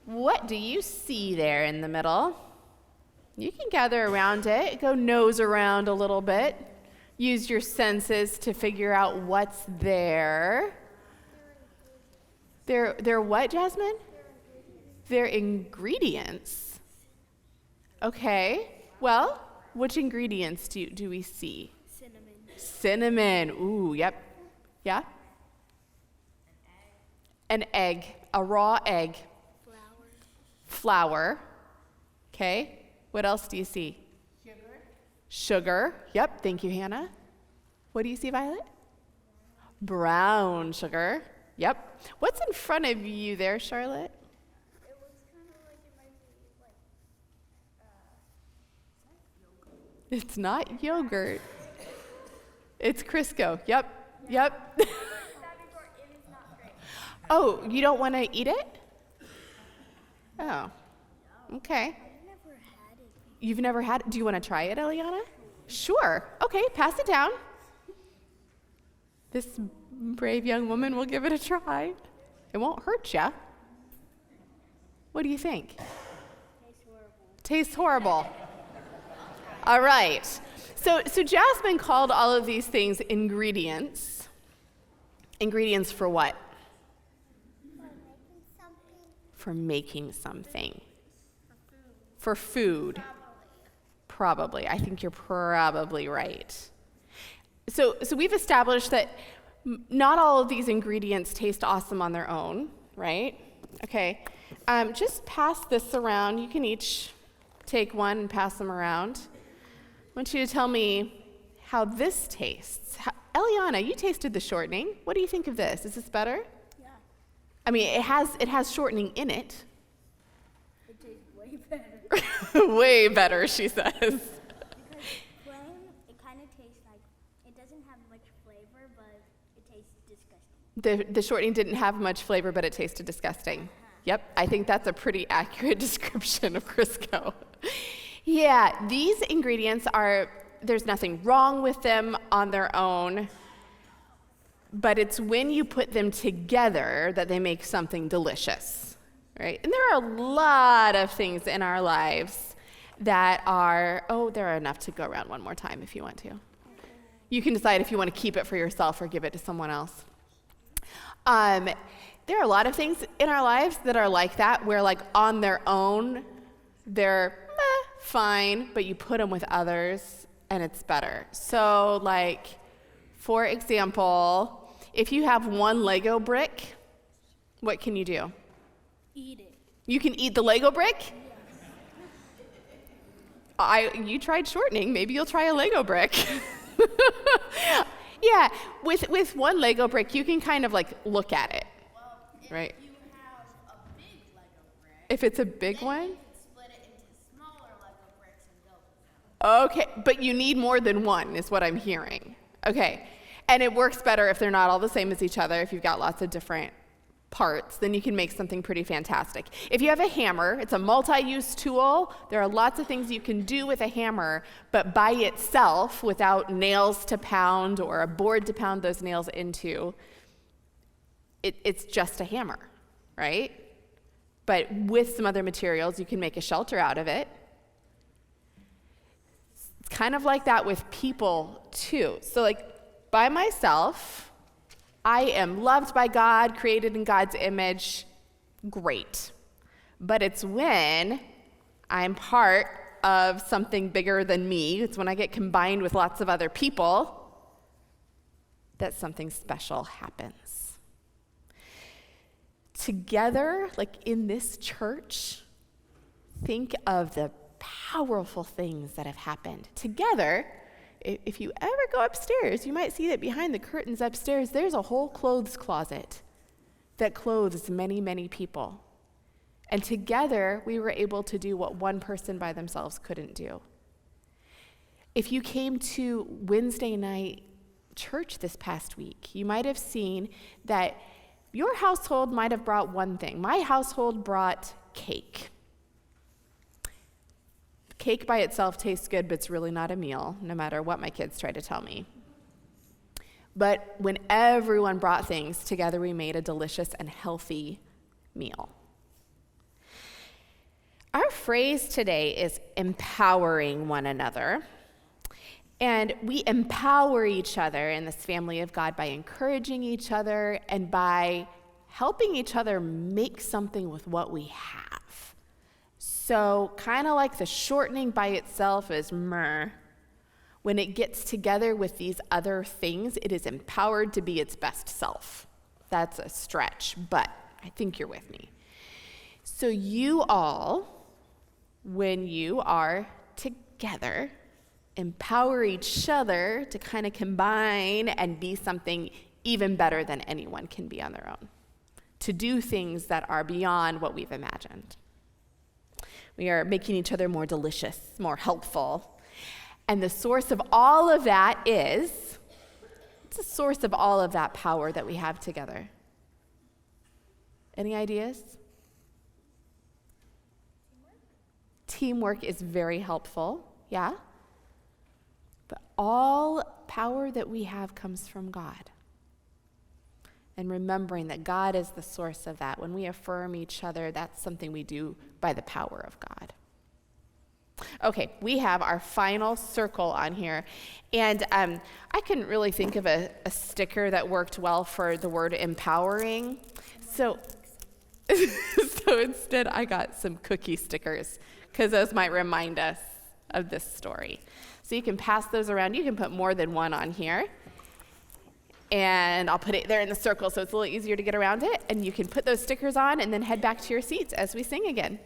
What do you see there in the middle? You can gather around it, go nose around a little bit. Use your senses to figure out what's there. They're what, Jasmine? They're ingredients. Okay. Well, which ingredients do we see? Cinnamon. Ooh, yep. Yeah? An egg. A raw egg. Flour. Okay. What else do you see? Sugar. Yep. Thank you, Hannah. What do you see, Violet? Brown sugar. Yep. What's in front of you there, Charlotte? It looks kind of like it might be It's not yogurt. It's Crisco. Yep. Oh, you don't want to eat it? Oh, okay. You've never had it? Do you want to try it, Eliana? Sure. Okay, pass it down. This brave young woman will give it a try. It won't hurt you. What do you think? Tastes horrible. All right. So Jasmine called all of these things ingredients. Ingredients for what? For making something. For food. Probably. I think you're probably right. So we've established that not all of these ingredients taste awesome on their own, right? Okay. Just pass this around. You can each take one and pass them around. I want you to tell me how this tastes. Eliana, you tasted the shortening. What do you think of this? Is this better? Yeah. I mean, it has shortening in it. It tastes way better. Way better, she says. Because plain, it kind of tastes like, it doesn't have much flavor, but it tastes disgusting. The shortening didn't have much flavor, but it tasted disgusting. Yep, I think that's a pretty accurate description of Crisco. Yeah, these ingredients there's nothing wrong with them on their own, but it's when you put them together that they make something delicious, right? And there are a lot of things in our lives that there are enough to go around one more time if you want to. You can decide if you want to keep it for yourself or give it to someone else. There are a lot of things in our lives that are like that, where like on their own, they're fine, but you put them with others and it's better. So like, for example, if you have one Lego brick, what can you do? Eat it. You can eat the Lego brick? You tried shortening, maybe you'll try a Lego brick. Yeah, with one Lego brick, you can kind of like look at it, right? If you have a big Lego brick, If it's a big one? you can split it into smaller Lego bricks and build with them. Okay, but you need more than one, is what I'm hearing. Okay, and it works better if they're not all the same as each other. If you've got lots of different parts, then you can make something pretty fantastic. If you have a hammer, it's a multi-use tool. There are lots of things you can do with a hammer, but by itself, without nails to pound or a board to pound those nails into, it's just a hammer, right? But with some other materials, you can make a shelter out of it. It's kind of like that with people, too. So like, by myself, I am loved by God, created in God's image, great. But it's when I'm part of something bigger than me, it's when I get combined with lots of other people, that something special happens. Together, like in this church, think of the powerful things that have happened. Together, if you ever go upstairs, you might see that behind the curtains upstairs, there's a whole clothes closet that clothes many, many people. And together, we were able to do what one person by themselves couldn't do. If you came to Wednesday night church this past week, you might have seen that your household might have brought one thing. My household brought cake. Cake by itself tastes good, but it's really not a meal, no matter what my kids try to tell me. But when everyone brought things together, we made a delicious and healthy meal. phrase today is empowering one another. And we empower each other in this family of God by encouraging each other and by helping each other make something with what we have. So kind of like the shortening by itself is myrrh. When it gets together with these other things, it is empowered to be its best self. That's a stretch, but I think you're with me. So you all, when you are together, empower each other to kind of combine and be something even better than anyone can be on their own, to do things that are beyond what we've imagined. We are making each other more delicious, more helpful. And the source of all of that is, what's the source of all of that power that we have together? Any ideas? Teamwork is very helpful, yeah? But all power that we have comes from God. And remembering that God is the source of that. When we affirm each other, that's something we do by the power of God. Okay, we have our final circle on here. And I couldn't really think of a sticker that worked well for the word empowering. So instead, I got some cookie stickers, because those might remind us of this story. So you can pass those around. You can put more than one on here. And I'll put it there in the circle so it's a little easier to get around it. And you can put those stickers on and then head back to your seats as we sing again.